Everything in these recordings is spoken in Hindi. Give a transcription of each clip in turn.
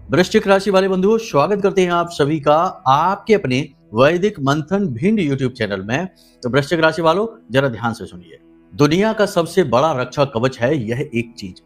वृश्चिक राशि वाले बंधुओं, स्वागत करते हैं आप सभी का आपके अपने वैदिक मंथन भिंड यूट्यूब चैनल में। तो वृश्चिक राशि वालों, जरा ध्यान से सुनिए। दुनिया का सबसे बड़ा रक्षा कवच है यह एक चीज।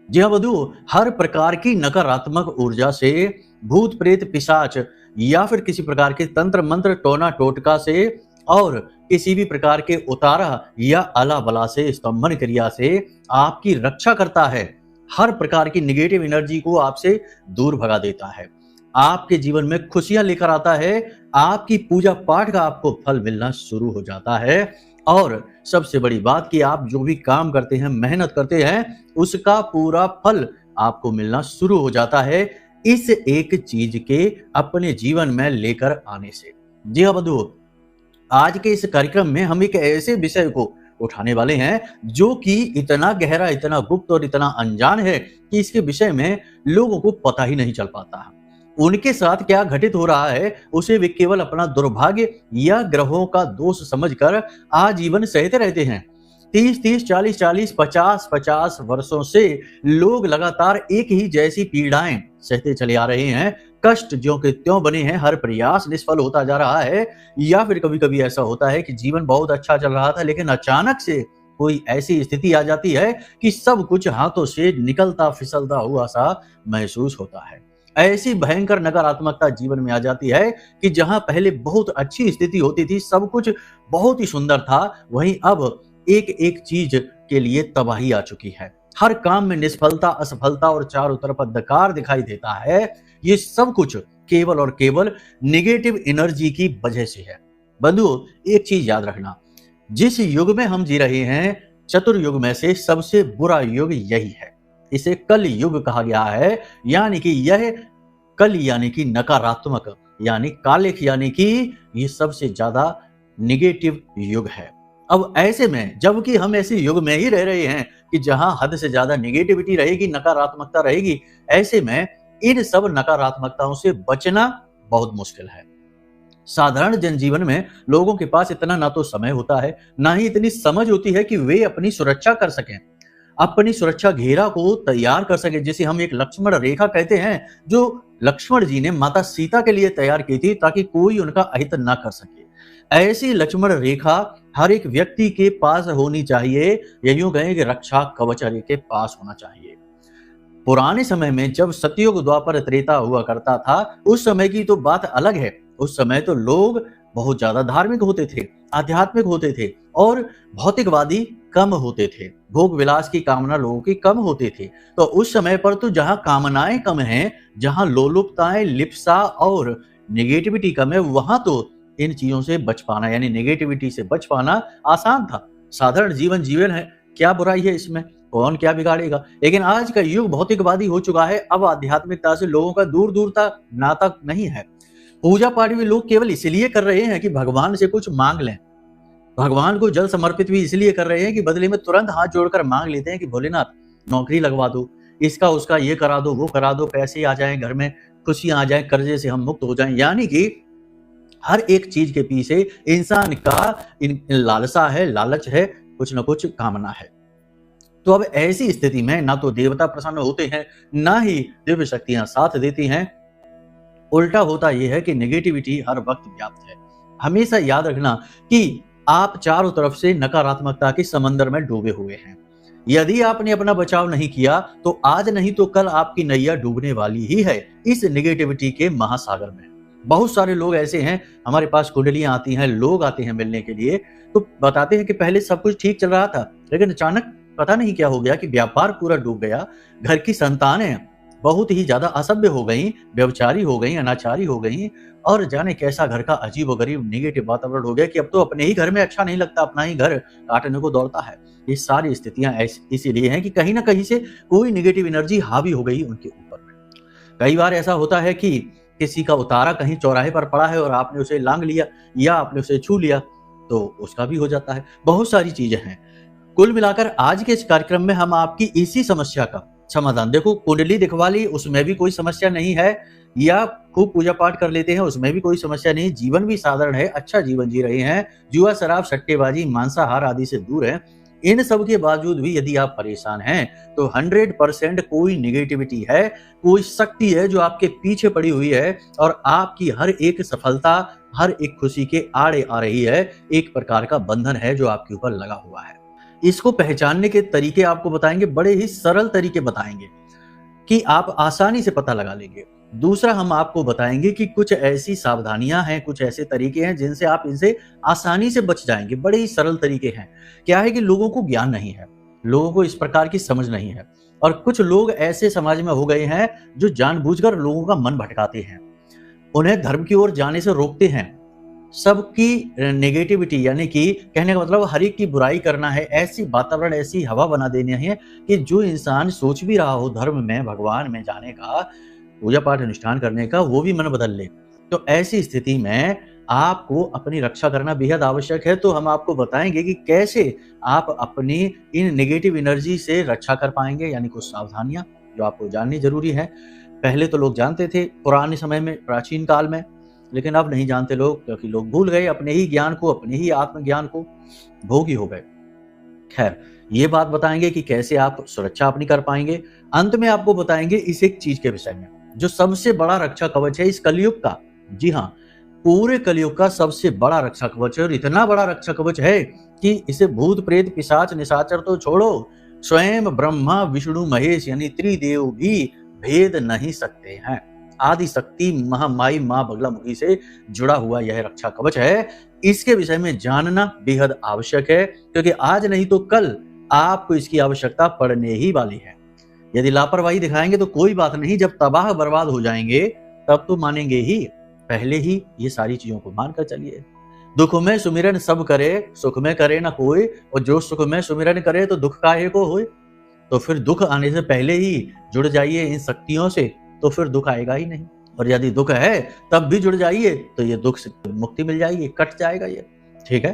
जी हाँ बंधुओं, हर प्रकार की नकारात्मक ऊर्जा से, भूत प्रेत पिशाच या फिर किसी प्रकार के तंत्र मंत्र टोना टोटका से और किसी भी प्रकार के उतारा या अला बला से, स्तंभन क्रिया से आपकी रक्षा करता है। हर प्रकार की निगेटिव एनर्जी को आपसे दूर भगा देता है, आपके जीवन में खुशियां लेकर आता है, आपकी पूजा पाठ का आपको फल मिलना शुरू हो जाता है। और सबसे बड़ी बात कि आप जो भी काम करते हैं, मेहनत करते हैं, उसका पूरा फल आपको मिलना शुरू हो जाता है इस एक चीज के अपने जीवन में लेकर आने से। जी हाँ बंधुओं, आज के इस कार्यक्रम में हम एक ऐसे विषय को उठाने वाले हैं जो कि इतना गहरा, इतना गुप्त और इतना अनजान है कि इसके विषय में लोगों को पता ही नहीं चल पाता। उनके साथ क्या घटित हो रहा है उसे वे केवल अपना दुर्भाग्य या ग्रहों का दोष समझकर आजीवन सहते रहते हैं। 30-30, 40-40, 50-50 वर्षों से लोग लगातार एक ही जैसी पीड़ाएं सहते चले आ रहे हैं। कष्ट ज्यों के त्यों बने हैं, हर प्रयास निष्फल होता जा रहा है। या फिर कभी कभी ऐसा होता है कि जीवन बहुत अच्छा चल रहा था, लेकिन अचानक से कोई ऐसी स्थिति आ जाती है कि सब कुछ हाथों से निकलता फिसलता हुआ सा महसूस होता है। ऐसी भयंकर नकारात्मकता जीवन में आ जाती है कि जहां पहले बहुत अच्छी स्थिति होती थी, सब कुछ बहुत ही सुंदर था, वहीं अब एक एक चीज के लिए तबाही आ चुकी है। हर काम में निष्फलता, असफलता और चारों तरफ अंधकार दिखाई देता है। ये सब कुछ केवल और केवल निगेटिव एनर्जी की वजह से है। बंधुओं, एक चीज याद रखना, जिस युग में हम जी रहे हैं, चतुर्युग में से सबसे बुरा युग यही है। इसे कल युग कहा गया है, यानी कि यह कल यानी कि नकारात्मक, यानी कालिक, यानी कि ये सबसे ज्यादा निगेटिव युग है। अब ऐसे में, जबकि हम ऐसे युग में ही रह रहे हैं कि जहां हद से ज्यादा नेगेटिविटी रहेगी, नकारात्मकता रहेगी, ऐसे में इन सब नकारात्मकताओं से बचना बहुत मुश्किल है। साधारण जनजीवन में लोगों के पास इतना ना तो समय होता है, ना ही इतनी समझ होती है कि वे अपनी सुरक्षा कर सकें, अपनी सुरक्षा घेरा को तैयार कर सके, जिसे हम एक लक्ष्मण रेखा कहते हैं, जो लक्ष्मण जी ने माता सीता के लिए तैयार की थी ताकि कोई उनका अहित ना कर सके। ऐसी लक्ष्मण रेखा हर एक व्यक्ति के पास होनी चाहिए, या यूं कहें कि रक्षा कवच हर एक के पास होना चाहिए। पुराने समय में जब सतयुग, द्वापर, त्रेता हुआ करता था, उस समय की तो बात अलग है। उस समय तो लोग बहुत ज्यादा धार्मिक होते थे, आध्यात्मिक होते थे और भौतिकवादी कम होते थे। भोग विलास की कामना लोगों की कम होते थे। तो उस समय पर तो जहां कामनाएं कम हैं, जहां लोलुपताएं, लिप्सा और नेगेटिविटी कम है, वहां तो इन चीजों से बच पाना, यानी नेगेटिविटी से बच पाना आसान था। साधारण जीवन जीवन है, क्या बुराई है इसमें, कौन क्या बिगाड़ेगा। लेकिन आज का युग भौतिकवादी हो चुका है। अब आध्यात्मिकता से लोगों का दूर दूर तक नाता नहीं है। पूजा पाठ भी लोग केवल इसलिए कर रहे हैं कि भगवान से कुछ मांग लें। भगवान को जल समर्पित भी इसलिए कर रहे हैं कि बदले में तुरंत हाथ जोड़कर मांग लेते हैं कि भोलेनाथ नौकरी लगवा दो, इसका उसका ये करा दो, वो करा दो, पैसे आ जाएं घर में, खुशियां आ जाएं, कर्जे से हम मुक्त हो जाएं। यानी कि हर एक चीज के पीछे इंसान का लालसा है, लालच है, कुछ ना कुछ कामना है। तो अब ऐसी स्थिति में ना तो देवता प्रसन्न होते हैं, ना ही दिव्य शक्तियां साथ देती हैं। उल्टा होता यह है कि नेगेटिविटी हर वक्त व्याप्त है। हमेशा याद रखना कि आप चारों तरफ से नकारात्मकता के समंदर में डूबे हुए हैं। यदि आपने अपना बचाव नहीं किया तो आज नहीं तो कल आपकी नैया डूबने वाली ही है इस नेगेटिविटी के महासागर में। बहुत सारे लोग ऐसे हैं, हमारे पास कुंडलियां आती हैं, लोग आते हैं मिलने के लिए, तो बताते हैं कि पहले सब कुछ ठीक चल रहा था, लेकिन अचानक पता नहीं क्या हो गया कि व्यापार पूरा डूब गया, घर की संतानें बहुत ही ज्यादा असभ्य हो गई, व्यभिचारी हो गई, अनाचारी हो गई, और जाने कैसा घर का अजीबोगरीब नेगेटिव वातावरण हो गया कि अब तो अपने ही घर में अच्छा नहीं लगता, अपना ही घर काटने को दौड़ता है। ये सारी स्थितियां इसीलिए हैं कि कहीं ना कहीं से कोई नेगेटिव एनर्जी हावी हो गई उनके ऊपर में। कई बार ऐसा होता है कि किसी का उतारा कहीं चौराहे पर पड़ा है और आपने उसे लांग लिया या आपने उसे छू लिया, तो उसका भी हो जाता है। बहुत सारी चीजें हैं। कुल मिलाकर आज के इस कार्यक्रम में हम आपकी इसी समस्या का समाधान, देखो कुंडली दिखवा ली उसमें भी कोई समस्या नहीं है, या खूब पूजा पाठ कर लेते हैं उसमें भी कोई समस्या नहीं, जीवन भी साधारण है, अच्छा जीवन जी रहे हैं, जुआ शराब सट्टेबाजी मांसाहार आदि से दूर है, इन सब के बावजूद भी यदि आप परेशान हैं तो 100% कोई नेगेटिविटी है, कोई शक्ति है जो आपके पीछे पड़ी हुई है और आपकी हर एक सफलता, हर एक खुशी के आड़े आ रही है। एक प्रकार का बंधन है जो आपके ऊपर लगा हुआ है। इसको पहचानने के तरीके आपको बताएंगे, बड़े ही सरल तरीके बताएंगे कि आप आसानी से पता लगा लेंगे। दूसरा, हम आपको बताएंगे कि कुछ ऐसी सावधानियां हैं, कुछ ऐसे तरीके हैं जिनसे आप इनसे आसानी से बच जाएंगे। बड़े ही सरल तरीके हैं। क्या है कि लोगों को ज्ञान नहीं है, लोगों को इस प्रकार की समझ नहीं है और कुछ लोग ऐसे समाज में हो गए हैं जो जानबूझकर लोगों का मन भटकाते हैं, उन्हें धर्म की ओर जाने से रोकते हैं। सबकी नेगेटिविटी, यानी कि कहने का मतलब हर एक की बुराई करना है, ऐसी वातावरण, ऐसी हवा बना देनी है कि जो इंसान सोच भी रहा हो धर्म में, भगवान में जाने का, पूजा पाठ अनुष्ठान करने का, वो भी मन बदल ले। तो ऐसी स्थिति में आपको अपनी रक्षा करना बेहद आवश्यक है। तो हम आपको बताएंगे कि कैसे आप अपनी इन नेगेटिव एनर्जी से रक्षा कर पाएंगे, यानी कुछ सावधानियां जो आपको जाननी जरूरी है। पहले तो लोग जानते थे पुराने समय में, प्राचीन काल में, लेकिन अब नहीं जानते लोग, क्योंकि लोग भूल गए अपने ही ज्ञान को, अपने ही आत्मज्ञान को, भोगी हो गए। खैर, ये बात बताएंगे कि कैसे आप सुरक्षा अपनी कर पाएंगे। अंत में आपको बताएंगे इस एक चीज के विषय में जो सबसे बड़ा रक्षा कवच है इस कलयुग का। जी हाँ, पूरे कलयुग का सबसे बड़ा रक्षा कवच है और इतना बड़ा रक्षा कवच है कि इसे भूत प्रेत पिशाच निशाचर तो छोड़ो, स्वयं ब्रह्मा विष्णु महेश यानी त्रिदेव भी भेद नहीं सकते हैं। आदि शक्ति महामाई मां बगलामुखी से जुड़ा हुआ यह रक्षा कवच है। इसके विषय में जानना बेहद आवश्यक है, क्योंकि आज नहीं तो कल आपको इसकी आवश्यकता पड़ने ही वाली है। यदि लापरवाही दिखाएंगे तो कोई बात नहीं, जब तबाह बर्बाद हो जाएंगे तब तो मानेंगे ही। पहले ही ये सारी चीजों को मानकर चलिए। दुख में सुमिरन सब करे, सुख में करे ना कोई, और जो सुख में सुमिरन करे तो दुख काहे को होए। तो फिर दुख आने से पहले ही जुड़ जाइए इन शक्तियों से, तो फिर दुख आएगा ही नहीं। और यदि दुख है तब भी जुड़ जाइए तो ये दुख से मुक्ति मिल जाएगी, कट जाएगा ये। ठीक है,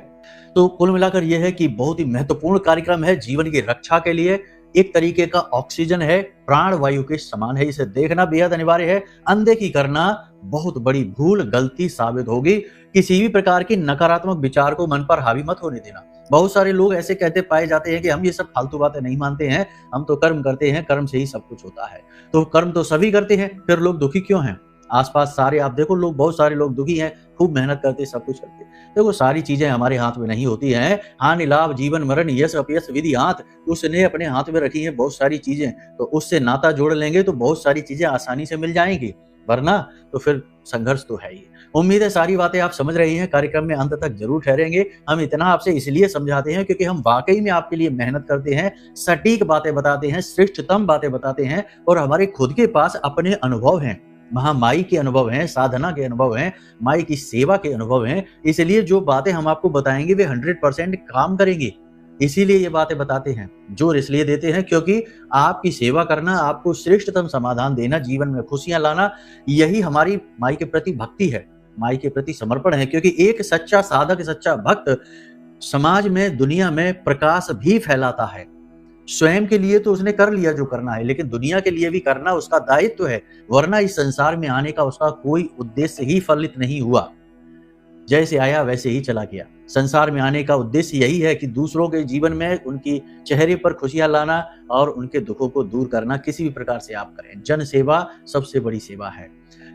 तो कुल मिलाकर यह है कि बहुत ही महत्वपूर्ण कार्यक्रम है जीवन की रक्षा के लिए। एक तरीके का ऑक्सीजन है, प्राण वायु के समान है। इसे देखना बेहद अनिवार्य है। अनदेखी करना बहुत बड़ी भूल, गलती साबित होगी। किसी भी प्रकार की नकारात्मक विचार को मन पर हावी मत होने देना। बहुत सारे लोग ऐसे कहते पाए जाते हैं कि हम ये सब फालतू बातें नहीं मानते हैं, हम तो कर्म करते हैं, कर्म से ही सब कुछ होता है। तो कर्म तो सभी करते हैं, फिर लोग दुखी क्यों हैं? आसपास सारे आप देखो, लोग, बहुत सारे लोग दुखी हैं, खूब मेहनत करते, सब कुछ करते। देखो, सारी चीजें हमारे हाथ में नहीं होती हैं। हानि लाभ, जीवन मरण, यश अपयश विधि हाथ, उसने अपने हाथ में रखी है बहुत सारी चीजें। तो उससे नाता जोड़ लेंगे तो बहुत सारी चीजें आसानी से मिल जाएंगी, वरना तो फिर संघर्ष तो है ही। उम्मीद है सारी बातें आप समझ रही हैं। कार्यक्रम में अंत तक जरूर ठहरेंगे। हम इतना आपसे इसलिए समझाते हैं क्योंकि हम वाकई में आपके लिए मेहनत करते हैं, सटीक बातें बताते हैं, श्रेष्ठतम बातें बताते हैं, और हमारे खुद के पास अपने अनुभव हैं, महामाई के अनुभव हैं, साधना के अनुभव हैं, माई की सेवा के अनुभव हैं। इसलिए जो बातें हम आपको बताएंगे वे 100% काम करेंगी। इसीलिए ये बातें बताते हैं, जोर इसलिए देते हैं क्योंकि आपकी सेवा करना, आपको श्रेष्ठतम समाधान देना, जीवन में खुशियां लाना, यही हमारी माई के प्रति भक्ति है, माई के प्रति समर्पण है। क्योंकि एक सच्चा साधक, सच्चा भक्त समाज में, दुनिया में प्रकाश भी फैलाता है। स्वयं के लिए तो उसने कर लिया जो करना है, लेकिन दुनिया के लिए भी करना उसका दायित्व है, वरना इस संसार में आने का उसका कोई उद्देश्य ही फलित नहीं हुआ। जैसे आया वैसे ही चला गया। संसार में आने का उद्देश्य यही है कि दूसरों के जीवन में उनकी चेहरे पर खुशियां लाना और उनके दुखों को दूर करना। किसी भी प्रकार से आप करें, जन सेवा सबसे बड़ी सेवा है।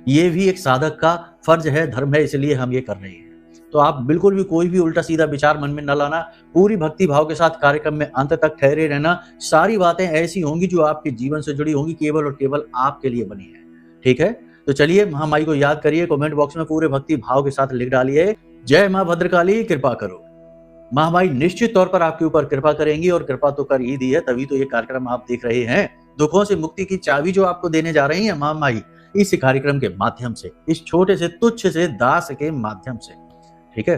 ये भी एक साधक का फर्ज है, धर्म है, इसलिए हम ये कर रहे हैं। तो आप बिल्कुल भी कोई भी उल्टा सीधा विचार मन में न लाना, पूरी भक्ति भाव के साथ कार्यक्रम में अंत तक ठहरे रहना। सारी बातें ऐसी होंगी जो आपके जीवन से जुड़ी होंगी, केवल और केवल आपके लिए बनी है। ठीक है, तो चलिए महामाई को याद करिए, कमेंट बॉक्स में पूरे भक्ति भाव के साथ लिख डालिए, जय मां भद्रकाली कृपा करो। महामाई निश्चित तौर पर आपके ऊपर कृपा करेंगी, और कृपा तो कर ही दी है, तभी तो ये कार्यक्रम आप देख रहे हैं। दुखों से मुक्ति की चाबी जो आपको देने जा रही है महामाई, इस कार्यक्रम के माध्यम से, इस छोटे से तुच्छ से दास के माध्यम से। ठीक है,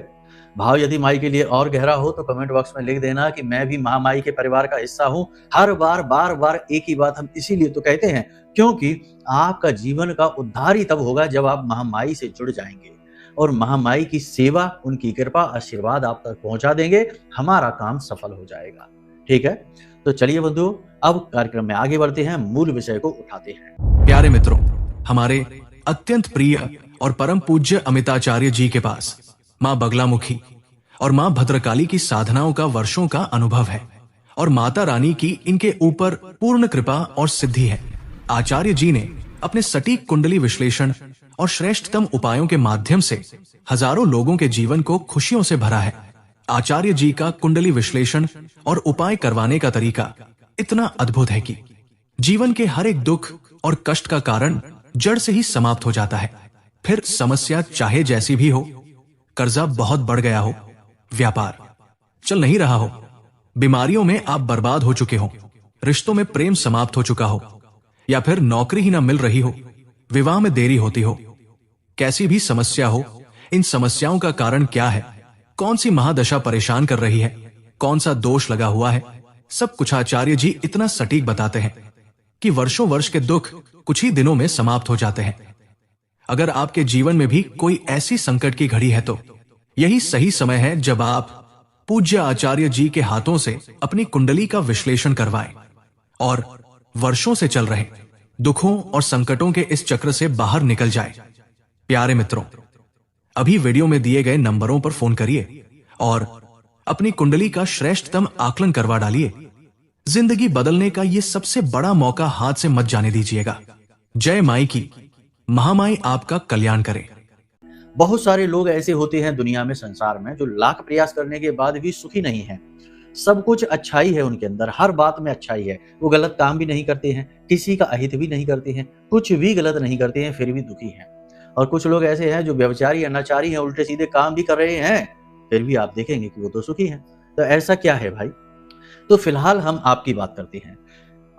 भाव यदि माई के लिए और गहरा हो तो कमेंट बॉक्स में लिख देना कि मैं भी महामाई के परिवार का हिस्सा हूं। हर बार बार बार एक ही बात हम इसीलिए तो कहते हैं, क्योंकि आपका जीवन का उद्धार ही तब होगा जब आप महामाई से जुड़ जाएंगे और महामाई की सेवा, उनकी कृपा, आशीर्वाद आप तक पहुंचा देंगे। हमारा काम सफल हो जाएगा। ठीक है, तो चलिए बंधुओं, अब कार्यक्रम में आगे बढ़ते हैं, मूल विषय को उठाते हैं। प्यारे मित्रों, हमारे अत्यंत प्रिय और परम पूज्य अमिताचार्य जी के पास मां बगलामुखी और मां भद्रकाली की साधनाओं का वर्षों का अनुभव है। और माता रानी की इनके ऊपर पूर्ण कृपा और सिद्धि है। आचार्य जी ने अपने सटीक कुंडली विश्लेषण और श्रेष्ठतम उपायों के माध्यम से हजारों लोगों के जीवन को खुशियों से भरा है। आचार्य जी का कुंडली विश्लेषण और उपाय करवाने का तरीका इतना अद्भुत है कि जीवन के हर एक दुख और कष्ट का कारण जड़ से ही समाप्त हो जाता है। फिर समस्या चाहे जैसी भी हो, कर्जा बहुत बढ़ गया हो, व्यापार चल नहीं रहा हो, बीमारियों में आप बर्बाद हो चुके हो, रिश्तों में प्रेम समाप्त हो चुका हो, या फिर नौकरी ही ना मिल रही हो, विवाह में देरी होती हो, कैसी भी समस्या हो, इन समस्याओं का कारण क्या है, कौन सी महादशा परेशान कर रही है, कौन सा दोष लगा हुआ है, सब कुछ आचार्य जी इतना सटीक बताते हैं कि वर्षों वर्ष के दुख कुछ ही दिनों में समाप्त हो जाते हैं। अगर आपके जीवन में भी कोई ऐसी संकट की घड़ी है तो यही सही समय है जब आप पूज्य आचार्य जी के हाथों से अपनी कुंडली का विश्लेषण करवाएं और वर्षों से चल रहे दुखों और संकटों के इस चक्र से बाहर निकल जाए। प्यारे मित्रों, अभी वीडियो में दिए गए नंबरों पर फोन करिए और अपनी कुंडली का श्रेष्ठतम आकलन करवा डालिए। जिंदगी बदलने का ये सबसे बड़ा मौका हाथ से मत जाने दीजिएगा। जय माई की, महामाई आपका कल्याण करे। बहुत सारे लोग ऐसे होते हैं दुनिया में, संसार में, जो लाख प्रयास करने के बाद भी सुखी नहीं है। सब कुछ अच्छाई है उनके अंदर, हर बात में अच्छाई है। वो गलत काम भी नहीं करते हैं, किसी का अहित भी नहीं करते हैं, कुछ भी गलत नहीं करते हैं, फिर भी दुखी हैं। और कुछ लोग ऐसे हैं जो व्यभिचारी, अनाचारी हैं, उल्टे सीधे काम भी कर रहे हैं, फिर भी आप देखेंगे कि वो तो सुखी हैं। तो ऐसा क्या है भाई? तो फिलहाल हम आपकी बात करते हैं।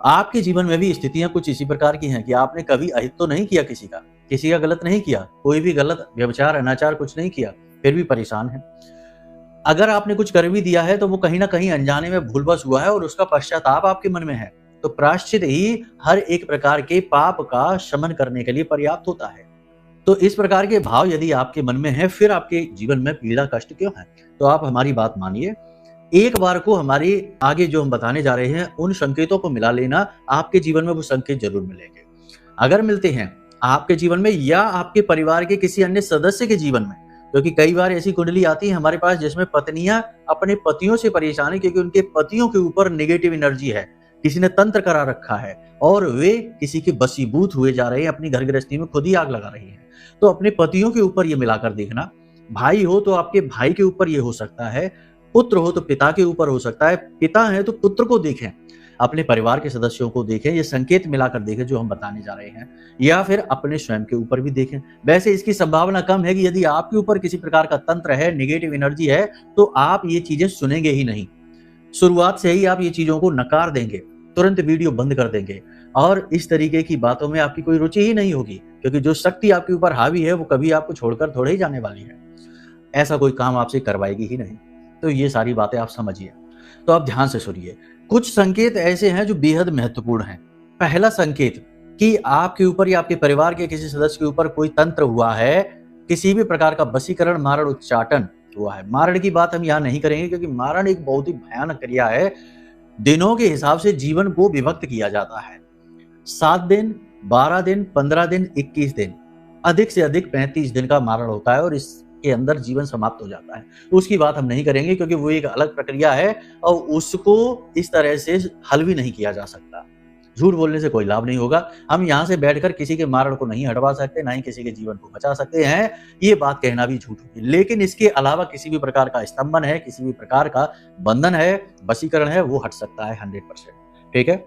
आपके जीवन में भी स्थितियां कुछ इसी प्रकार की हैं कि आपने कभी अहित तो नहीं किया, किसी का गलत नहीं किया, कोई भी गलत व्यभिचार, अनाचार कुछ नहीं किया, फिर भी परेशान है। अगर आपने कुछ कर भी दिया है तो वो कहीं ना कहीं अनजाने में भूलवश हुआ है और उसका पश्चाताप आपके मन में है। तो प्रायश्चित ही हर एक प्रकार के पाप का शमन करने के लिए पर्याप्त होता है। तो इस प्रकार के भाव यदि आपके मन में है, फिर आपके जीवन में पीड़ा कष्ट क्यों है? तो आप हमारी बात मानिए, एक बार को हमारी आगे जो हम बताने जा रहे हैं उन संकेतों को मिला लेना, आपके जीवन में वो संकेत जरूर मिलेंगे। अगर मिलते हैं आपके जीवन में या आपके परिवार के किसी अन्य सदस्य के जीवन में, क्योंकि कई बार ऐसी कुंडली आती है हमारे पास जिसमें पत्नियां अपने पतियों से परेशान है क्योंकि उनके पतियों के ऊपर नेगेटिव एनर्जी है, किसी ने तंत्र करा रखा है और वे किसी के बसीभूत हुए जा रहे हैं, अपनी घर गृहस्थी में खुद ही आग लगा रही हैं। तो अपने पतियों के ऊपर ये मिलाकर देखना। भाई हो तो आपके भाई के ऊपर ये हो सकता है, पुत्र हो तो पिता के ऊपर हो सकता है, पिता है तो पुत्र को देखें, अपने परिवार के सदस्यों को देखें, ये संकेत मिलाकर देखें जो हम बताने जा रहे हैं, या फिर अपने स्वयं के ऊपर भी देखें। वैसे इसकी संभावना कम है कि यदि आपके ऊपर किसी प्रकार का तंत्र है, नेगेटिव एनर्जी है, तो आप ये चीजें सुनेंगे ही नहीं। शुरुआत से ही आप ये चीजों को नकार देंगे, तुरंत वीडियो बंद कर देंगे और इस तरीके की बातों में आपकी कोई रुचि ही नहीं होगी, क्योंकि जो शक्ति आपके ऊपर हावी है वो कभी आपको छोड़कर थोड़े ही जाने वाली है। ऐसा कोई काम आपसे करवाएगी ही नहीं। तो ये सारी बातें आप समझिए। तो आप ध्यान से सुनिए। कुछ संकेत ऐसे हैं जो बेहद महत्वपूर्ण हैं। पहला संकेत कि आपके ऊपर या आपके परिवार के किसी सदस्य के ऊपर कोई तंत्र हुआ है, किसी भी प्रकार का वशीकरण, मारण, उच्चाटन हुआ है। मारण की बात हम यहाँ नहीं करेंगे क्योंकि मारण एक बहुत ही भयानक क्रिया है। दिनों के हिसाब से जीवन को विभक्त किया जाता है। 7 दिन, 12 दिन, 15 दिन, 21 दिन, अधिक से अधिक 35 दिन का मारण होता है और इसके अंदर जीवन समाप्त हो जाता है। उसकी बात हम नहीं करेंगे क्योंकि वो एक अलग प्रक्रिया है और उसको इस तरह से हल भी नहीं किया जा सकता। झूठ बोलने से कोई लाभ नहीं होगा। हम यहाँ से बैठकर किसी के मारण को नहीं हटवा सकते, ना ही किसी के जीवन को बचा सकते हैं। ये बात कहना भी झूठ होगी। लेकिन इसके अलावा किसी भी प्रकार का स्तंभन है, किसी भी प्रकार का बंधन है, वशीकरण है, वो हट सकता है 100%। ठीक है,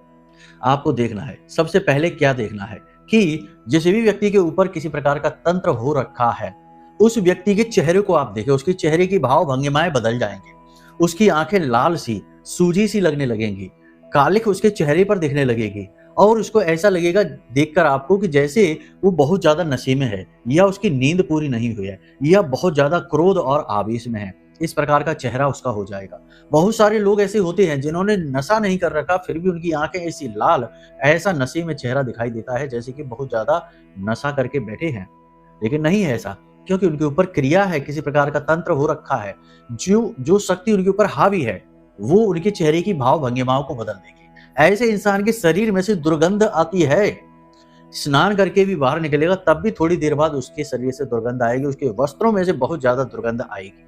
आपको देखना है सबसे पहले क्या देखना है कि जिस भी व्यक्ति के ऊपर किसी प्रकार का तंत्र हो रखा है, उस व्यक्ति के चेहरे को आप देखें। उसके चेहरे की भाव भंगिमाएं बदल जाएंगे, उसकी आंखें लाल सी, सूजी सी लगने लगेंगी, कालिख उसके चेहरे पर दिखने लगेगी और उसको ऐसा लगेगा देखकर आपको कि जैसे वो बहुत ज्यादा नशे में है, या उसकी नींद पूरी नहीं हुई है, या बहुत ज्यादा क्रोध और आवेश में है। इस प्रकार का चेहरा उसका हो जाएगा। बहुत सारे लोग ऐसे होते हैं जिन्होंने नशा नहीं कर रखा, फिर भी उनकी आंखें ऐसी लाल, ऐसा नशे में चेहरा दिखाई देता है जैसे कि बहुत ज्यादा नशा करके बैठे हैं। लेकिन नहीं है ऐसा, क्योंकि उनके ऊपर क्रिया है, किसी प्रकार का तंत्र हो रखा है। जो शक्ति उनके ऊपर हावी है वो उनके चेहरे की भाव भंगिमाओं को बदल देगी। ऐसे इंसान के शरीर में से दुर्गंध आती है, स्नान करके भी बाहर निकलेगा तब भी थोड़ी देर बाद उसके शरीर से दुर्गंध आएगी, उसके वस्त्रों में से बहुत ज्यादा दुर्गंध आएगी।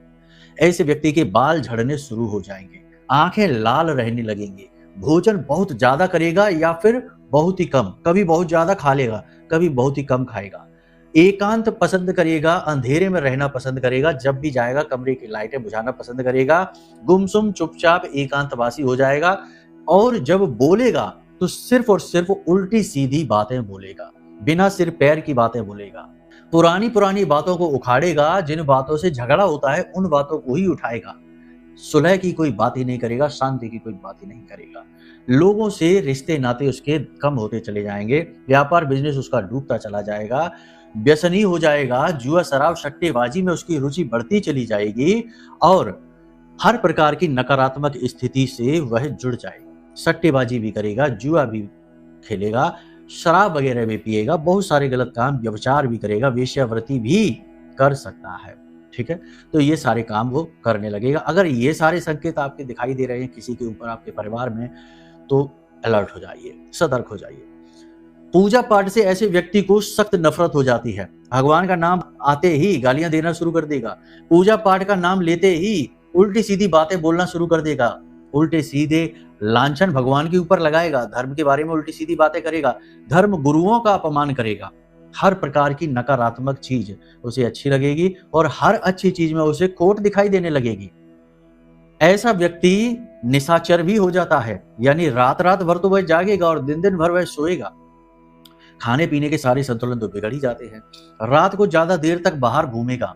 ऐसे व्यक्ति के बाल झड़ने शुरू हो जाएंगे, आंखें लाल रहने लगेंगी, भोजन बहुत ज्यादा करेगा या फिर बहुत ही कम, कभी बहुत ज्यादा खा लेगा, कभी बहुत ही कम खाएगा। एकांत पसंद करेगा, अंधेरे में रहना पसंद करेगा, जब भी जाएगा कमरे की लाइटें बुझाना पसंद करेगा, गुमसुम चुपचाप एकांतवासी हो जाएगा और जब बोलेगा तो सिर्फ और सिर्फ उल्टी सीधी बातें बोलेगा, बिना सिर पैर की बातें बोलेगा। पुरानी पुरानी बातों को उखाड़ेगा, जिन बातों से झगड़ा होता है उन बातों को ही उठाएगा। सुलह की कोई बात ही नहीं करेगा, शांति की कोई बात ही नहीं करेगा। लोगों से रिश्ते नाते उसके कम होते चले जाएंगे, व्यापार बिजनेस उसका डूबता चला जाएगा, व्यसनी हो जाएगा, जुआ शराब सट्टेबाजी में उसकी रुचि बढ़ती चली जाएगी और हर प्रकार की नकारात्मक स्थिति से वह जुड़ जाएगा। सट्टेबाजी भी करेगा, जुआ भी खेलेगा, शराब वगैरह भी पिएगा, बहुत सारे गलत काम, व्यभिचार भी करेगा, वेश्यावृत्ति भी कर सकता है। ठीक है, तो ये सारे काम वो करने लगेगा। अगर ये सारे संकेत आपके दिखाई दे रहे हैं किसी के ऊपर आपके परिवार में, तो अलर्ट हो जाइए, सतर्क हो जाइए। पूजा पाठ से ऐसे व्यक्ति को सख्त नफरत हो जाती है। भगवान का नाम आते ही गालियां देना शुरू कर देगा, पूजा पाठ का नाम लेते ही उल्टी सीधी बातें बोलना शुरू कर देगा, उल्टे सीधे लांछन भगवान के ऊपर लगाएगा, धर्म के बारे में उल्टी सीधी बातें करेगा, धर्म गुरुओं का अपमान करेगा। हर प्रकार की नकारात्मक चीज उसे अच्छी लगेगी और हर अच्छी चीज में उसे खोट दिखाई देने लगेगी। ऐसा व्यक्ति निशाचर भी हो जाता है, यानी रात रात भर तो वह जागेगा और दिन दिन भर वह सोएगा। खाने पीने के सारे संतुलन तो बिगड़ ही जाते हैं। रात को ज्यादा देर तक बाहर घूमेगा,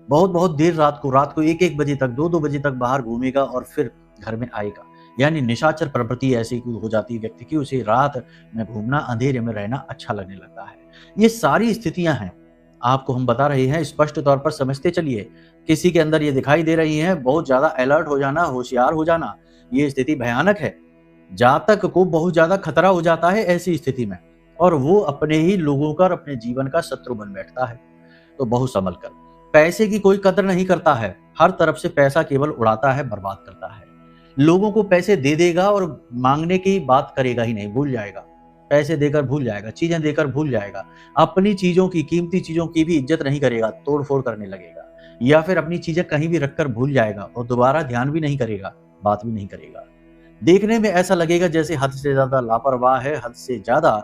बहुत बहुत देर रात को 1-1 बजे तक, 2-2 बजे तक बाहर घूमेगा और फिर घर में आएगा। यानी निशाचर प्रवृत्ति ऐसी हो जाती है व्यक्ति की, उसे रात में घूमना, अंधेरे में रहना अच्छा लगने लगता है। ये सारी स्थितियां हैं, आपको हम बता रहे हैं, स्पष्ट तौर पर समझते चलिए। किसी के अंदर ये दिखाई दे रही है, बहुत ज्यादा अलर्ट हो जाना, होशियार हो जाना, ये स्थिति भयानक है। जातक को बहुत ज्यादा खतरा हो जाता है ऐसी स्थिति में और वो अपने ही लोगों का और अपने जीवन का शत्रु बन बैठता है। तो बहुत संभल कर। पैसे की कोई कदर नहीं करता है, हर तरफ से पैसा केवल उड़ाता है, बर्बाद करता है। लोगों को पैसे दे देगा और मांगने की बात करेगा ही नहीं, भूल जाएगा, पैसे देकर भूल जाएगा, चीजें देकर भूल जाएगा। अपनी चीजों की, कीमती चीजों की भी इज्जत नहीं करेगा, तोड़ फोड़ करने लगेगा, या फिर अपनी चीजें कहीं भी रखकर भूल जाएगा और दोबारा ध्यान भी नहीं करेगा, बात भी नहीं करेगा। देखने में ऐसा लगेगा जैसे हद से ज्यादा लापरवाह है, हद से ज्यादा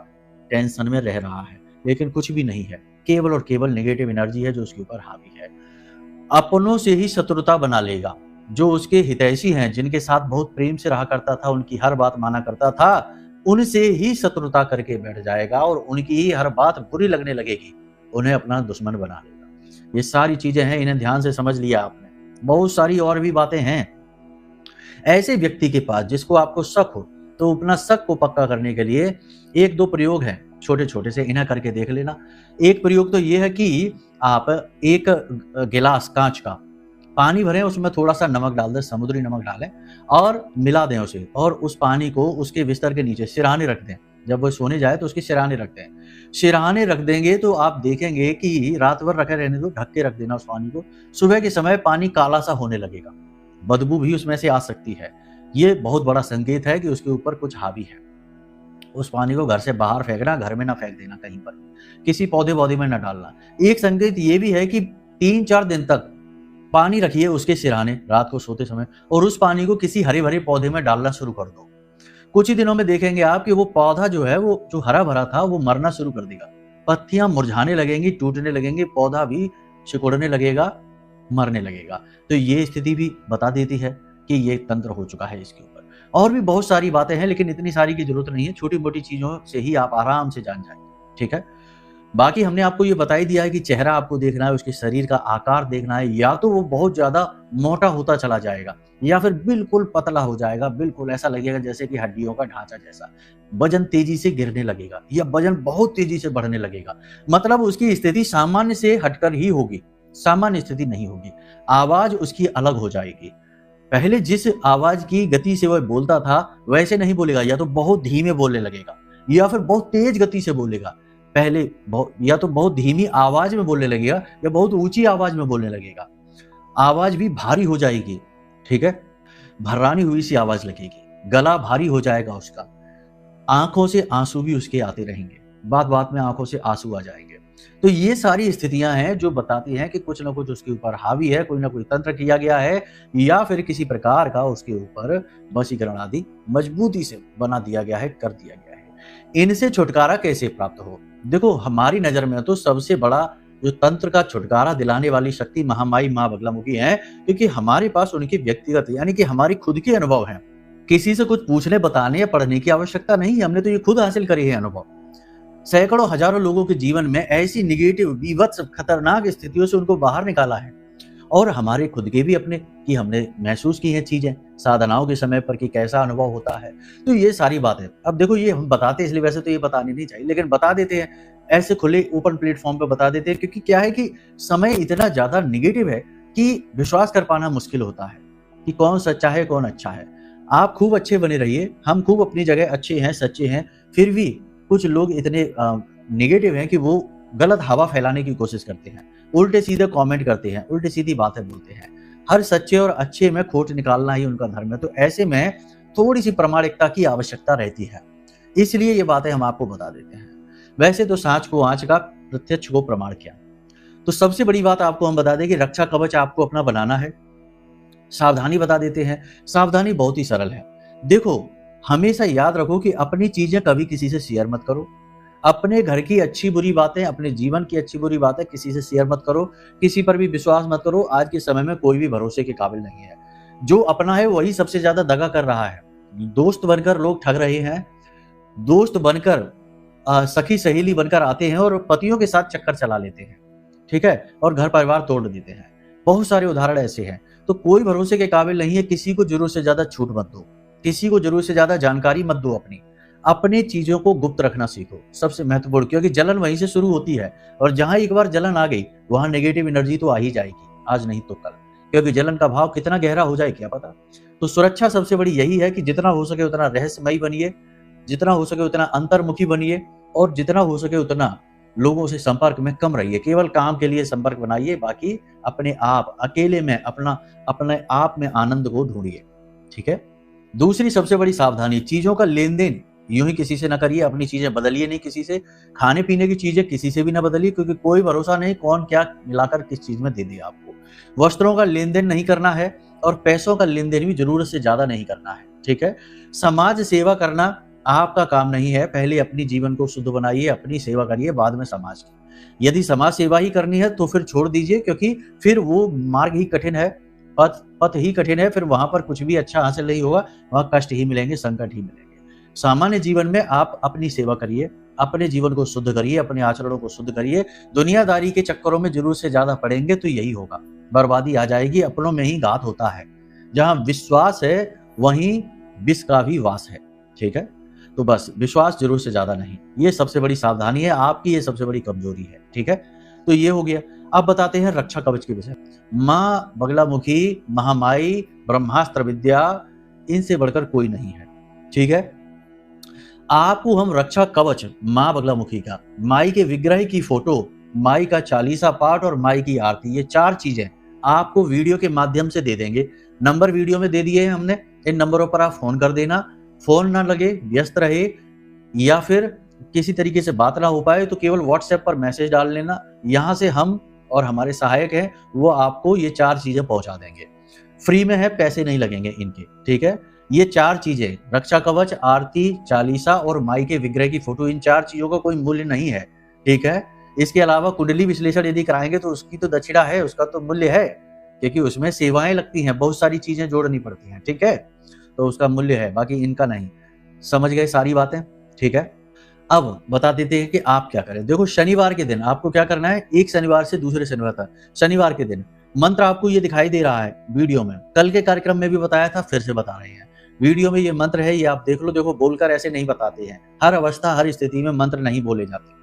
टेंशन में रह रहा है, लेकिन कुछ भी नहीं है, केवल और केवल नेगेटिव एनर्जी है जो उसके ऊपर हावी है। अपनों से ही शत्रुता बना लेगा, जो उसके हितैषी हैं, जिनके साथ बहुत प्रेम से रहा करता था, उनकी हर बात माना करता था, उनसे ही शत्रुता करके बैठ जाएगा और उनकी ही हर बात बुरी लगने लगेगी, उन्हें अपना दुश्मन बना लेगा। ये सारी चीजें हैं, इन्हें ध्यान से समझ लिया आपने। बहुत सारी और भी बातें हैं। ऐसे व्यक्ति के पास जिसको आपको शक हो, तो अपना शक को पक्का करने के लिए 1-2 प्रयोग हैं, छोटे छोटे से, इन्हें करके देख लेना। एक प्रयोग तो ये है कि आप एक गिलास कांच का पानी भरें, उसमें थोड़ा सा नमक डाल दें, समुद्री नमक डालें और मिला दें उसे, और उस पानी को उसके बिस्तर के नीचे सिरहाने रख दें। जब वो सोने जाए तो उसके सिरहाने रख दें। सिरहाने रख देंगे तो आप देखेंगे कि रात भर रखे रहने दो, ढक के रख देना उस पानी को। सुबह के समय पानी काला सा होने लगेगा, बदबू भी उसमें से आ सकती है। ये बहुत बड़ा संकेत है कि उसके ऊपर कुछ हावी है। उस पानी को घर से बाहर फेंकना, घर में ना फेंक देना, कहीं पर किसी पौधे में ना डालना। एक संकेत ये भी है कि 3-4 दिन तक पानी रखिए उसके सिरहाने रात को सोते समय, और उस पानी को किसी हरे भरे पौधे में डालना शुरू कर दो। कुछ ही दिनों में देखेंगे आप कि वो पौधा जो है, वो जो हरा भरा था, वो मरना शुरू कर देगा, पत्तियां मुरझाने लगेंगी, टूटने लगेंगे, पौधा भी सिकुड़ने लगेगा, मरने लगेगा। तो ये स्थिति भी बता देती है कि ये तंत्र हो चुका है इसके ऊपर। और भी बहुत सारी बातें हैं, लेकिन इतनी सारी की जरूरत नहीं है, छोटी मोटी चीजों से ही आप आराम से जान जाएंगे। ठीक है, बाकी हमने आपको ये बता ही दिया है कि चेहरा आपको देखना है, उसके शरीर का आकार देखना है, या तो वो बहुत ज्यादा मोटा होता चला जाएगा या फिर बिल्कुल पतला हो जाएगा, बिल्कुल ऐसा लगेगा जैसे कि हड्डियों का ढांचा जैसा। वजन तेजी से गिरने लगेगा या वजन बहुत तेजी से बढ़ने लगेगा, मतलब उसकी स्थिति सामान्य से हटकर ही होगी, सामान्य स्थिति नहीं होगी। आवाज उसकी अलग हो जाएगी, पहले जिस आवाज की गति से वह बोलता था वैसे नहीं बोलेगा, या तो बहुत धीमे बोलने लगेगा या फिर बहुत तेज गति से बोलेगा। पहले या तो बहुत धीमी आवाज में बोलने लगेगा या बहुत ऊंची आवाज में बोलने लगेगा। आवाज भी भारी हो जाएगी, ठीक है, भर्रानी हुई सी आवाज लगेगी, गला भारी हो जाएगा उसका, आंखों से आंसू भी उसके आते रहेंगे, बात बात में आंखों से आंसू आ जाएंगे। तो ये सारी स्थितियां हैं जो बताती हैं कि कुछ ना कुछ उसके ऊपर हावी है, कोई ना कोई तंत्र किया गया है या फिर किसी प्रकार का उसके ऊपर वशीकरण आदि मजबूती से बना दिया गया है, कर दिया गया है। इनसे छुटकारा कैसे प्राप्त हो? देखो, हमारी नजर में तो सबसे बड़ा जो तंत्र का छुटकारा दिलाने वाली शक्ति महामाई माँ बगलामुखी है, क्योंकि हमारे पास उनके व्यक्तिगत यानी कि हमारी खुद के अनुभव हैं। किसी से कुछ पूछने, बताने या पढ़ने की आवश्यकता नहीं है, हमने तो ये खुद हासिल करे हैं अनुभव। सैकड़ों हजारों लोगों के जीवन में ऐसी निगेटिव, विभत्स, खतरनाक स्थितियों से उनको बाहर निकाला है, और हमारे खुद के भी अपने कि हमने महसूस की हैं चीजें साधनाओं के समय पर कि कैसा अनुभव होता है। तो ये सारी बात है। अब देखो, ये हम बताते इसलिए, वैसे तो ये बतानी नहीं चाहिए, लेकिन बता देते हैं ऐसे खुले ओपन प्लेटफॉर्म पे बता देते हैं, क्योंकि क्या है कि समय इतना ज्यादा निगेटिव है कि विश्वास कर पाना मुश्किल होता है कि कौन सच्चा है, कौन अच्छा है। आप खूब अच्छे बने रहिए, हम खूब अपनी जगह अच्छे हैं, सच्चे हैं, फिर भी कुछ लोग इतने नेगेटिव हैं कि वो गलत हवा फैलाने की कोशिश करते हैं, उल्टे सीधे कमेंट करते हैं, उल्टी सीधी बातें बोलते हैं। हर सच्चे और अच्छे में खोट निकालना ही उनका धर्म है। तो ऐसे में थोड़ी सी प्रामाणिकता की आवश्यकता रहती है, इसलिए ये बातें हम आपको बता देते हैं। वैसे तो सांच को आंच का, प्रत्यक्ष को प्रमाण क्या। तो सबसे बड़ी बात आपको हम बता दें कि रक्षा कवच आपको अपना बनाना है। सावधानी बता देते हैं। सावधानी बहुत ही सरल है। देखो, हमेशा याद रखो कि अपनी चीजें कभी किसी से शेयर मत करो। अपने घर की अच्छी बुरी बातें, अपने जीवन की अच्छी बुरी बातें किसी से शेयर मत करो। किसी पर भी विश्वास मत करो। आज के समय में कोई भी भरोसे के काबिल नहीं है। जो अपना है वही सबसे ज्यादा दगा कर रहा है। दोस्त बनकर लोग ठग रहे हैं। दोस्त बनकर सखी सहेली बनकर आते हैं और पतियों के साथ चक्कर चला लेते हैं, ठीक है, और घर परिवार तोड़ देते हैं। बहुत सारे उदाहरण ऐसे हैं। तो कोई भरोसे के काबिल नहीं है। किसी को जरूरत से ज्यादा छूट मत दो। किसी को जरूरत से ज्यादा जानकारी मत दो। अपनी चीजों को गुप्त रखना सीखो, सबसे महत्वपूर्ण, क्योंकि जलन वहीं से शुरू होती है, और जहां एक बार जलन आ गई वहां नेगेटिव एनर्जी तो आ ही जाएगी, आज नहीं तो कल, क्योंकि जलन का भाव कितना गहरा हो जाए क्या पता। तो सुरक्षा सबसे बड़ी यही है कि जितना हो सके उतना रहस्यमयी बनिए, जितना हो सके उतना अंतर्मुखी बनिए, और जितना हो सके उतना लोगों से संपर्क में कम रहिए। केवल काम के लिए संपर्क बनाइए, बाकी अपने आप अकेले में अपने आप में आनंद को ढूंढिए, ठीक है। दूसरी सबसे बड़ी सावधानी, चीजों का लेन देन यूं ही किसी से ना करिए। अपनी चीजें बदलिए नहीं किसी से। खाने पीने की चीजें किसी से भी ना बदलिए, क्योंकि कोई भरोसा नहीं कौन क्या मिलाकर किस चीज में दे दे आपको। वस्त्रों का लेन देन नहीं करना है, और पैसों का लेन देन भी जरूरत से ज्यादा नहीं करना है, ठीक है। समाज सेवा करना आपका काम नहीं है। पहले अपनी जीवन को शुद्ध बनाइए, अपनी सेवा करिए, बाद में समाज की। यदि समाज सेवा ही करनी है तो फिर छोड़ दीजिए, क्योंकि फिर वो मार्ग ही कठिन है, पथ ही कठिन है। फिर वहां पर कुछ भी अच्छा हासिल नहीं होगा, वहां कष्ट ही मिलेंगे, संकट ही मिलेंगे। सामान्य जीवन में आप अपनी सेवा करिए, अपने जीवन को शुद्ध करिए, अपने आचरणों को शुद्ध करिए। दुनियादारी के चक्करों में जरूर से ज्यादा पड़ेंगे तो यही होगा, बर्बादी आ जाएगी। अपनों में ही घात होता है। जहां विश्वास है वहीं विष का भी वास है, ठीक है। तो बस विश्वास जरूर से ज्यादा नहीं, ये सबसे बड़ी सावधानी है आपकी, ये सबसे बड़ी कमजोरी है, ठीक है। तो ये हो गया। अब बताते हैं रक्षा कवच के विषय। माँ बगलामुखी, महामाई, ब्रह्मास्त्र विद्या, इनसे बढ़कर कोई नहीं है, ठीक है। आपको हम रक्षा कवच माँ बगलामुखी का, माई के विग्रह की फोटो, माई का चालीसा पाठ और माई की आरती, ये 4 चीजें आपको वीडियो के माध्यम से दे देंगे। नंबर वीडियो में दे दिए हैं हमने। इन नंबरों पर आप फोन कर देना। फोन ना लगे, व्यस्त रहे, या फिर किसी तरीके से बात ना हो पाए तो केवल व्हाट्सएप पर मैसेज डाल लेना। यहाँ से हम और हमारे सहायक हैं वो आपको ये 4 चीजें पहुंचा देंगे। फ्री में है, पैसे नहीं लगेंगे इनके, ठीक है। ये 4 चीजें, रक्षा कवच, आरती, चालीसा और माई के विग्रह की फोटो, इन 4 चीजों का कोई मूल्य नहीं है, ठीक है। इसके अलावा कुंडली विश्लेषण यदि कराएंगे तो उसकी तो दक्षिणा है, उसका तो मूल्य है, क्योंकि उसमें सेवाएं लगती हैं, बहुत सारी चीजें जोड़नी पड़ती हैं, ठीक है। तो उसका मूल्य है, बाकी इनका नहीं। समझ गए सारी बातें, ठीक है। अब बता देते हैं कि आप क्या करें। देखो, शनिवार के दिन आपको क्या करना है, एक शनिवार से दूसरे शनिवार तक, शनिवार के दिन मंत्र आपको ये दिखाई दे रहा है वीडियो में। कल के कार्यक्रम में भी बताया था, फिर से बता रहे हैं। वीडियो में ये मंत्र है, ये आप देख लो। देखो, बोलकर ऐसे नहीं बताते हैं। हर अवस्था, हर स्थिति में मंत्र नहीं बोले जाते,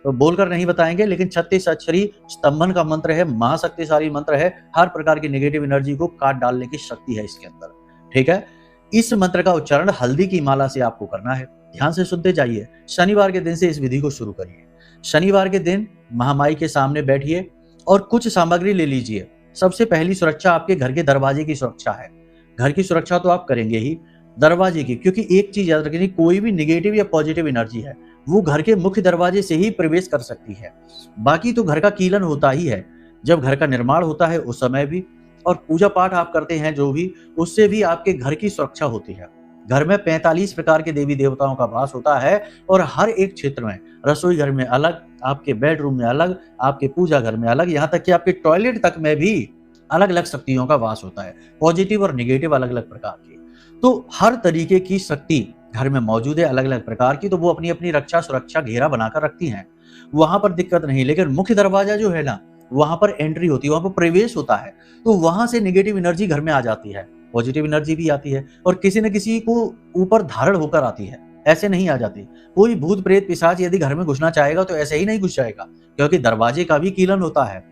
तो बोलकर नहीं बताएंगे। लेकिन 36 अक्षरी स्तंभन का मंत्र है, महाशक्तिशाली मंत्र है। हर प्रकार की नेगेटिव एनर्जी को काट डालने की शक्ति है इसके अंदर, ठीक है। इस मंत्र का उच्चारण हल्दी की माला से आपको करना है। ध्यान से सुनते जाइए। शनिवार के दिन से इस विधि को शुरू करिए। शनिवार के दिन महामाई के सामने बैठिए और कुछ सामग्री ले लीजिए। सबसे पहली सुरक्षा आपके घर के दरवाजे की सुरक्षा है। घर की सुरक्षा तो आप करेंगे ही, दरवाजे की, क्योंकि एक चीज याद रखनी, कोई भी निगेटिव या पॉजिटिव एनर्जी है वो घर के मुख्य दरवाजे से ही प्रवेश कर सकती है। बाकी तो घर का कीलन होता ही है, जब घर का निर्माण होता है उस समय भी, और पूजा पाठ आप करते हैं जो भी, उससे भी आपके घर की सुरक्षा होती है। घर में 45 प्रकार के देवी देवताओं का वास होता है और हर एक क्षेत्र में, रसोई घर में अलग, आपके बेडरूम में अलग, आपके पूजा घर में अलग, यहाँ तक कि आपके टॉयलेट तक में भी अलग अलग शक्तियों का वास होता है, पॉजिटिव और निगेटिव अलग अलग प्रकार की। तो हर तरीके की शक्ति घर में मौजूद है अलग अलग प्रकार की, तो वो अपनी अपनी रक्षा सुरक्षा घेरा बनाकर रखती हैं, वहां पर दिक्कत नहीं। लेकिन मुख्य दरवाजा जो है ना, वहां पर एंट्री होती है, वहां पर प्रवेश होता है, तो वहां से नेगेटिव एनर्जी घर में आ जाती है, पॉजिटिव एनर्जी भी आती है, और किसी न किसी को ऊपर धारण होकर आती है, ऐसे नहीं आ जाती। कोई भूत प्रेत पिशाच यदि घर में घुसना चाहेगा तो ऐसे ही नहीं घुस जाएगा, क्योंकि दरवाजे का भी कीलन होता है,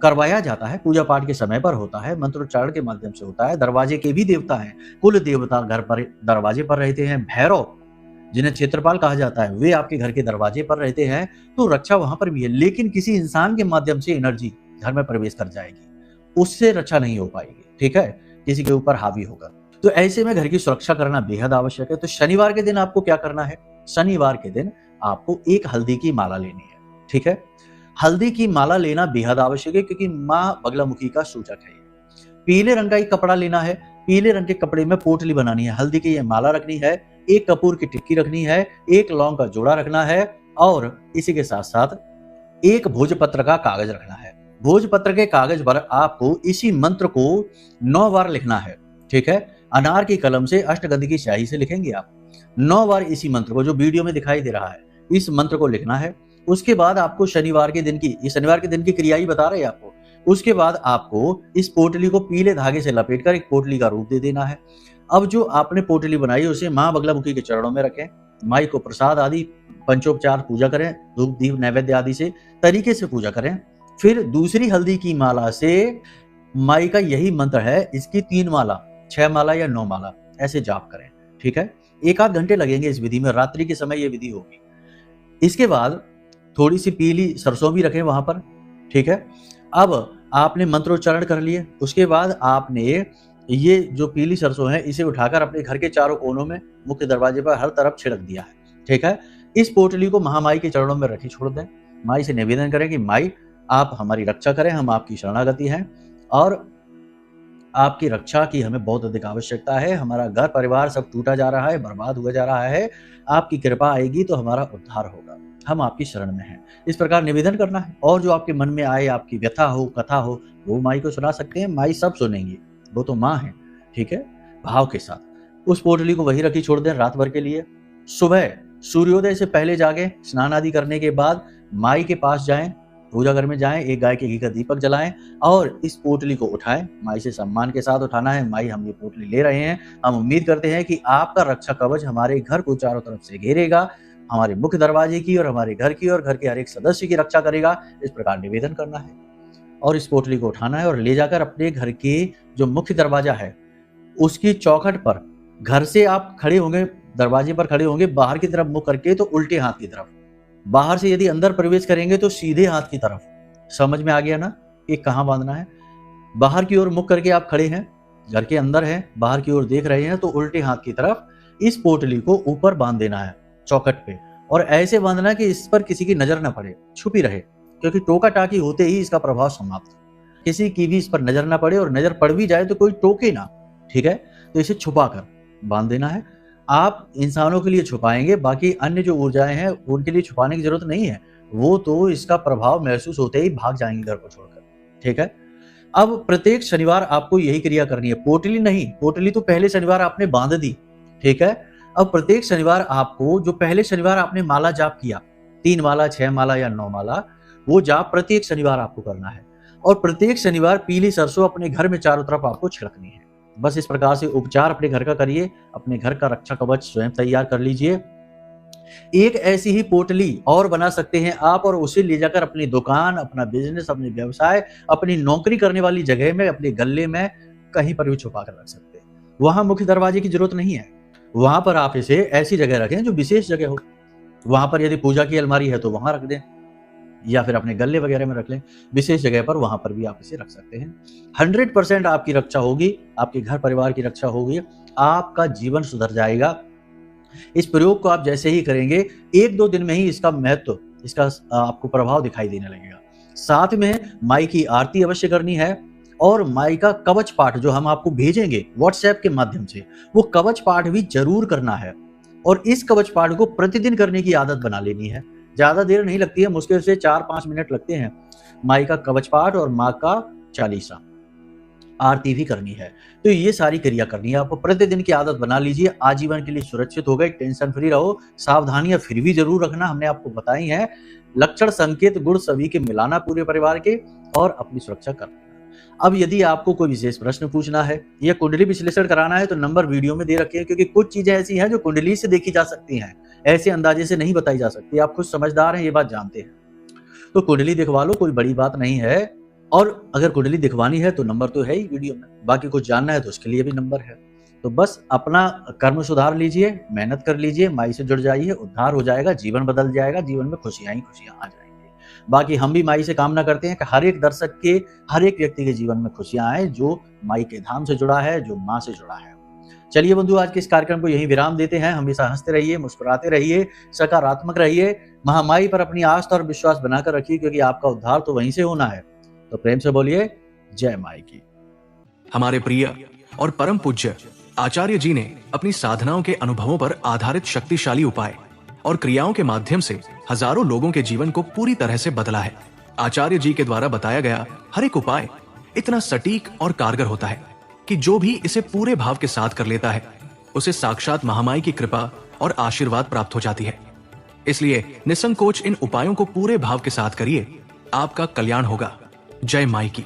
करवाया जाता है, पूजा पाठ के समय पर होता है, मंत्रोच्चारण के माध्यम से होता है। दरवाजे के भी देवता हैं, कुल देवता घर पर दरवाजे पर रहते हैं। भैरव जिन्हें क्षेत्रपाल कहा जाता है, वे आपके घर के दरवाजे पर रहते हैं, तो रक्षा वहां पर भी है। लेकिन किसी इंसान के माध्यम से एनर्जी घर में प्रवेश कर जाएगी, उससे रक्षा नहीं हो पाएगी, ठीक है, किसी के ऊपर हावी होगा। तो ऐसे में घर की सुरक्षा करना बेहद आवश्यक है। तो शनिवार के दिन आपको क्या करना है? शनिवार के दिन आपको एक हल्दी की माला लेनी है, ठीक है। हल्दी की माला लेना बेहद आवश्यक है, क्योंकि माँ बगलामुखी का सूचक है। पीले रंग का एक कपड़ा लेना है, पीले रंग के कपड़े में पोटली बनानी है, हल्दी की ये माला रखनी है, एक कपूर की टिक्की रखनी है, एक लौंग का जोड़ा रखना है, और इसी के साथ साथ एक भोजपत्र का कागज रखना है। भोजपत्र के कागज पर आपको इसी मंत्र को 9 बार लिखना है, ठीक है। अनार की कलम से अष्टगंध की स्याही से लिखेंगे आप 9 बार इसी मंत्र को, जो वीडियो में दिखाई दे रहा है, इस मंत्र को लिखना है। उसके बाद आपको शनिवार के दिन की, ये शनिवार के दिन की क्रिया ही बता रहे हैं आपको। उसके बाद आपको इस पोटली को पीले धागे से लपेटकर एक पोटली का रूप दे देना है। अब जो आपने पोटली बनाई है उसे माँ बगलामुखी के चरणों में रखें, माई को प्रसाद आदि पंचोपचार पूजा करें, धूप दीप नैवेद्य आदि से तरीके से पूजा करें। फिर दूसरी हल्दी की माला से, माई का यही मंत्र है, इसकी 3 माला, 6 माला या 9 माला ऐसे जाप करें, ठीक है। 1 आध घंटे लगेंगे इस विधि में, रात्रि के समय ये विधि होगी। इसके बाद थोड़ी सी पीली सरसों भी रखें वहां पर, ठीक है। अब आपने मंत्रोच्चारण कर लिए, उसके बाद आपने ये जो पीली सरसों है इसे उठाकर अपने घर के चारों कोनों में, मुख्य दरवाजे पर हर तरफ छिड़क दिया है, ठीक है। इस पोटली को महामाई के चरणों में रखी छोड़ दें। माई से निवेदन करें कि माई आप हमारी रक्षा करें, हम आपकी शरणागति हैं और आपकी रक्षा की हमें बहुत अधिक आवश्यकता है। हमारा घर परिवार सब टूटा जा रहा है, बर्बाद हुआ जा रहा है, आपकी कृपा आएगी तो हमारा उद्धार होगा, हम आपकी शरण में हैं। इस प्रकार निवेदन करना है, और जो आपके मन में आए, आपकी व्यथा हो, कथा हो, वो माई को सुना सकते हैं, माई सब सुनेंगी, वो तो माँ है, ठीक है। भाव के साथ उस पोटली को वही रखी छोड़ दें रात भर के लिए। सुबह सूर्योदय से पहले जागे, स्नान आदि करने के बाद माई के पास जाएं, पूजा घर में जाएं, एक गाय के घी का दीपक जलाएं और इस पोटली को उठाएं। माई से सम्मान के साथ उठाना है, माई हम ये पोटली ले रहे हैं, हम उम्मीद करते हैं कि आपका रक्षा कवच हमारे घर को चारों तरफ से घेरेगा, हमारे मुख्य दरवाजे की और हमारे घर की और घर के हर एक सदस्य की रक्षा करेगा। इस प्रकार निवेदन करना है और इस पोटली को उठाना है और ले जाकर अपने घर के जो मुख्य दरवाजा है उसकी चौखट पर, घर से आप खड़े होंगे, दरवाजे पर खड़े होंगे, बाहर की तरफ मुख करके तो उल्टे हाथ की तरफ, बाहर से यदि अंदर प्रवेश करेंगे तो सीधे हाथ की तरफ। समझ में आ गया ना कि कहाँ बांधना है? बाहर की ओर मुख करके आप खड़े हैं, घर के अंदर हैं, बाहर की ओर देख रहे हैं, तो उल्टे हाथ की तरफ इस पोटली को ऊपर बांध देना है चौखट पे, और ऐसे बांधना है कि इस पर किसी की नजर न पड़े, छुपी रहे, क्योंकि टोका टाकी होते ही इसका प्रभाव समाप्त, किसी की भी इस पर नजर ना पड़े, और नजर पड़ भी जाए तो कोई टोके ना, ठीक है। तो इसे छुपा कर बांध देना है। आप इंसानों के लिए छुपाएंगे, बाकी अन्य जो ऊर्जाएं हैं उनके लिए छुपाने की जरूरत नहीं है, वो तो इसका प्रभाव महसूस होते ही भाग जाएंगे घर को छोड़कर, ठीक है। अब प्रत्येक शनिवार आपको यही क्रिया करनी है, पोटली नहीं, पोटली तो पहले शनिवार आपने बांध दी, ठीक है। अब प्रत्येक शनिवार आपको, जो पहले शनिवार आपने माला जाप किया, 3 माला, 6 माला या 9 माला, वो जाप प्रत्येक शनिवार आपको करना है, और प्रत्येक शनिवार पीली सरसों अपने घर में चारों तरफ आपको छिड़कनी है। बस इस प्रकार से उपचार अपने घर का करिए, अपने घर का रक्षा कवच स्वयं तैयार कर लीजिए। एक ऐसी ही पोटली और बना सकते हैं आप, और उसे ले जाकर अपनी दुकान, अपना बिजनेस, अपने व्यवसाय, अपनी नौकरी करने वाली जगह में, अपने गले में कहीं पर भी छुपा कर रख सकते हैं। वहां मुख्य दरवाजे की जरूरत नहीं है, वहां पर आप इसे ऐसी जगह रखें जो विशेष जगह हो। वहां पर यदि पूजा की अलमारी है तो वहां रख दें, या फिर अपने गले वगैरह में रख लें, विशेष जगह पर वहां पर भी आप इसे रख सकते हैं। 100% आपकी रक्षा होगी, आपके घर परिवार की रक्षा होगी, आपका जीवन सुधर जाएगा। इस प्रयोग को आप जैसे ही करेंगे 1-2 दिन में ही इसका महत्व, इसका आपको प्रभाव दिखाई देने लगेगा। साथ में माई की आरती अवश्य करनी है और माई का कवच पाठ जो हम आपको भेजेंगे व्हाट्सएप के माध्यम से, वो कवच पाठ भी जरूर करना है और इस कवच पाठ को प्रतिदिन करने की आदत बना लेनी है। ज्यादा देर नहीं लगती है, मुश्किल से 4-5 मिनट लगते हैं। माई का कवच पाठ और माँ का चालीसा, आरती भी करनी है। तो ये सारी क्रिया करनी है आपको, प्रतिदिन की आदत बना लीजिए, आजीवन के लिए सुरक्षित हो गए, टेंशन फ्री रहो। सावधानियां फिर भी जरूर रखना, हमने आपको बताई हैं। लक्षण, संकेत, गुण सभी के मिलाना पूरे परिवार के और अपनी सुरक्षा करना। अब यदि आपको कोई विशेष प्रश्न पूछना है या कुंडली विश्लेषण कराना है तो नंबर वीडियो में दे रखे हैं, क्योंकि कुछ चीजें ऐसी हैं जो कुंडली से देखी जा सकती हैं, ऐसे अंदाजे से नहीं बताई जा सकती। आप खुद समझदार हैं, ये बात जानते हैं, तो कुंडली दिखवा लो, कोई बड़ी बात नहीं है। और अगर कुंडली दिखवानी है तो नंबर तो है ही वीडियो में, बाकी कुछ जानना है तो उसके लिए भी नंबर है। तो बस अपना कर्म सुधार लीजिए, मेहनत कर लीजिए, माई से जुड़ जाइए, उद्धार हो जाएगा, जीवन बदल जाएगा, जीवन में खुशियां ही खुशियां आ जाएंगी। बाकी हम भी माई से कामना करते हैं कि हर एक दर्शक के, हर एक व्यक्ति के जीवन में खुशियां आए जो माई के धाम से जुड़ा है, जो माँ से जुड़ा है। चलिए बंधु, आज के इस कार्यक्रम को यहीं विराम देते हैं। हमेशा हंसते रहिए, मुस्कुराते रहिए, सकारात्मक रहिए, महामाई पर अपनी आस्था और विश्वास बनाकर रखिए, क्योंकि आपका उद्धार तो वहीं से होना है। तो प्रेम से बोलिए जय माई की। हमारे प्रिय और परम पूज्य आचार्य जी ने अपनी साधनाओं के अनुभवों पर आधारित शक्तिशाली उपाय और क्रियाओं के माध्यम से हजारों लोगों के जीवन को पूरी तरह से बदला है। आचार्य जी के द्वारा बताया गया हर एक उपाय इतना सटीक और कारगर होता है कि जो भी इसे पूरे भाव के साथ कर लेता है उसे साक्षात महामाई की कृपा और आशीर्वाद प्राप्त हो जाती है। इसलिए निसंकोच इन उपायों को पूरे भाव के साथ करिए, आपका कल्याण होगा। जय माई की।